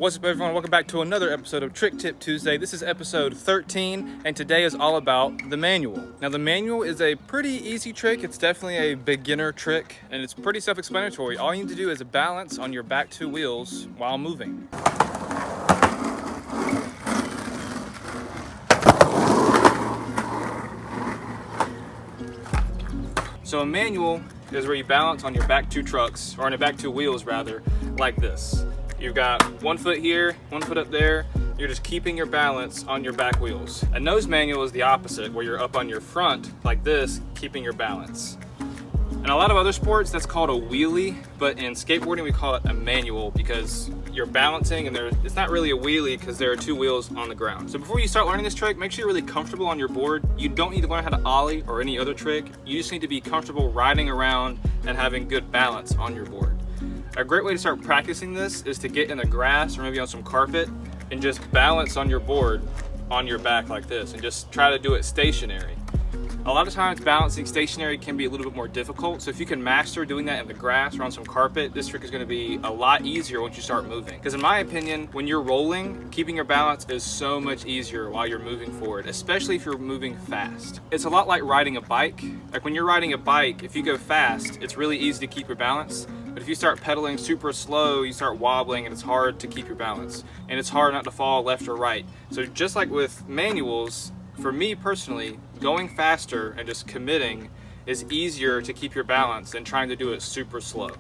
What's up everyone, welcome back to another episode of Trick Tip Tuesday. This is episode 13 and today is all about the manual. Now the manual is a pretty easy trick. It's definitely a beginner trick and it's pretty self-explanatory. All you need to do is balance on your back two wheels while moving. So a manual is where you balance on your back two trucks, or on your back two wheels rather, like this. You've got one foot here, one foot up there. You're just keeping your balance on your back wheels. A nose manual is the opposite, where you're up on your front like this, keeping your balance. In a lot of other sports, that's called a wheelie, but in skateboarding, we call it a manual because you're balancing and it's not really a wheelie because there are two wheels on the ground. So before you start learning this trick, make sure you're really comfortable on your board. You don't need to learn how to ollie or any other trick. You just need to be comfortable riding around and having good balance on your board. A great way to start practicing this is to get in the grass or maybe on some carpet and just balance on your board on your back like this and just try to do it stationary. A lot of times balancing stationary can be a little bit more difficult, so if you can master doing that in the grass or on some carpet, this trick is going to be a lot easier once you start moving. Because in my opinion, when you're rolling, keeping your balance is so much easier while you're moving forward, especially if you're moving fast. It's a lot like riding a bike. Like when you're riding a bike, if you go fast, it's really easy to keep your balance. But if you start pedaling super slow, you start wobbling and it's hard to keep your balance. And it's hard not to fall left or right. So just like with manuals, for me personally, going faster and just committing is easier to keep your balance than trying to do it super slow.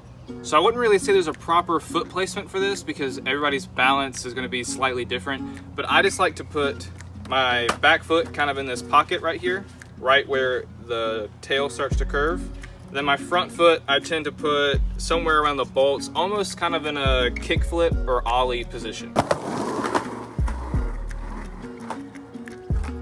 So I wouldn't really say there's a proper foot placement for this because everybody's balance is going to be slightly different. But I just like to put my back foot kind of in this pocket right here, right where the tail starts to curve. Then my front foot, I tend to put somewhere around the bolts, almost kind of in a kickflip or ollie position.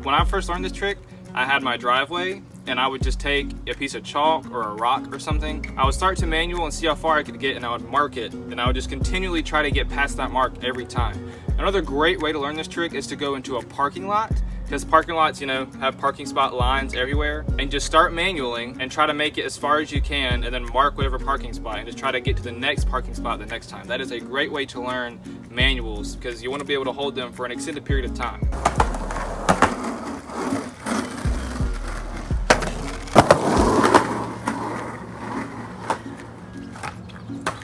When I first learned this trick, I had my driveway and I would just take a piece of chalk or a rock or something. I would start to manual and see how far I could get and I would mark it and I would just continually try to get past that mark every time. Another great way to learn this trick is to go into a parking lot, because parking lots, have parking spot lines everywhere, and just start manualing and try to make it as far as you can and then mark whatever parking spot and just try to get to the next parking spot the next time. That is a great way to learn manuals because you want to be able to hold them for an extended period of time.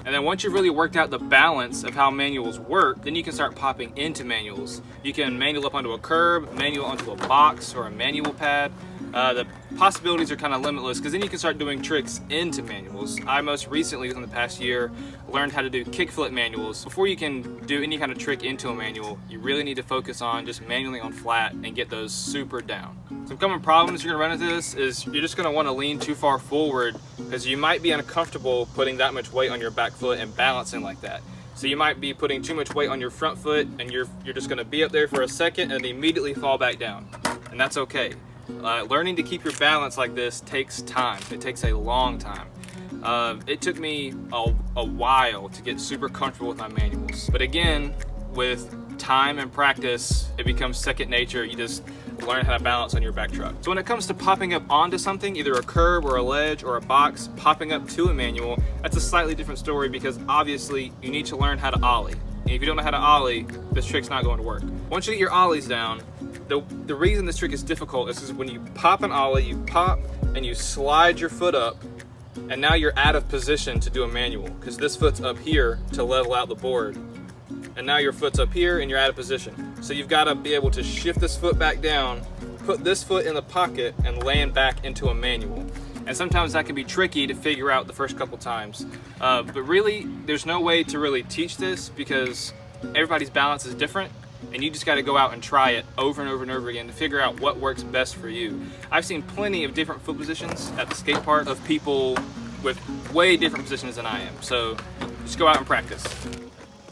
And then once you've really worked out the balance of how manuals work, then you can start popping into manuals. You can manual up onto a curb, manual onto a box or a manual pad. The possibilities are kind of limitless because then you can start doing tricks into manuals. I most recently, within the past year, learned how to do kickflip manuals. Before you can do any kind of trick into a manual, you really need to focus on just manually on flat and get those super down. Some common problems you're gonna run into this is you're just gonna wanna lean too far forward because you might be uncomfortable putting that much weight on your back foot and balancing like that. So you might be putting too much weight on your front foot and you're just gonna be up there for a second and immediately fall back down. And that's okay. Learning to keep your balance like this takes time. It takes a long time. It took me a while to get super comfortable with my manuals. But again, with time and practice, it becomes second nature. You just learn how to balance on your back truck. So when it comes to popping up onto something, either a curb or a ledge or a box, popping up to a manual, that's a slightly different story because obviously you need to learn how to ollie. And if you don't know how to ollie, this trick's not going to work. Once you get your ollies down, the reason this trick is difficult is when you pop an ollie, you pop and you slide your foot up, and now you're out of position to do a manual because this foot's up here to level out the board. And now your foot's up here and you're out of position. So you've got to be able to shift this foot back down, put this foot in the pocket, and land back into a manual. And sometimes that can be tricky to figure out the first couple times. But really, there's no way to really teach this because everybody's balance is different. And you just got to go out and try it over and over and over again to figure out what works best for you. I've seen plenty of different foot positions at the skate park of people with way different positions than I am. So just go out and practice.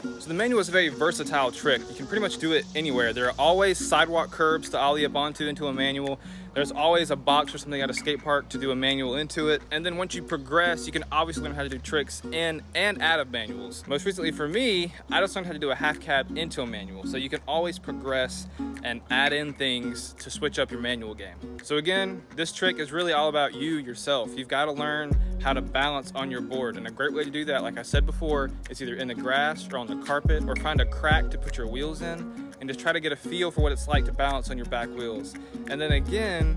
So the manual is a very versatile trick. You can pretty much do it anywhere. There are always sidewalk curbs to ollie up onto into a manual. There's always a box or something at a skate park to do a manual into it. And then once you progress, you can obviously learn how to do tricks in and out of manuals. Most recently for me, I just learned how to do a half cab into a manual. So you can always progress and add in things to switch up your manual game. So again, this trick is really all about you yourself. You've got to learn how to balance on your board. And a great way to do that, like I said before, is either in the grass or on the carpet, or find a crack to put your wheels in and just try to get a feel for what it's like to balance on your back wheels. And then again,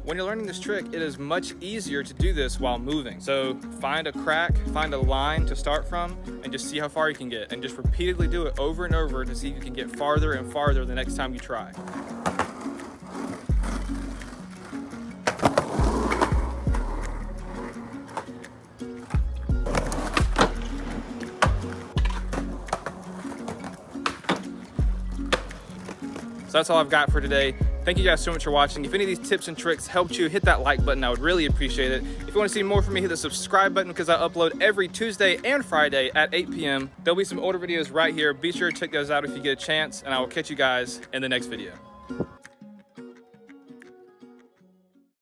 when you're learning this trick, it is much easier to do this while moving. So find a crack, find a line to start from, and just see how far you can get. And just repeatedly do it over and over to see if you can get farther and farther the next time you try. So that's all I've got for today. Thank you guys so much for watching. If any of these tips and tricks helped you, hit that like button. I would really appreciate it. If you want to see more from me, hit the subscribe button because I upload every Tuesday and Friday at 8 p.m. There'll be some older videos right here. Be sure to check those out if you get a chance, and I will catch you guys in the next video.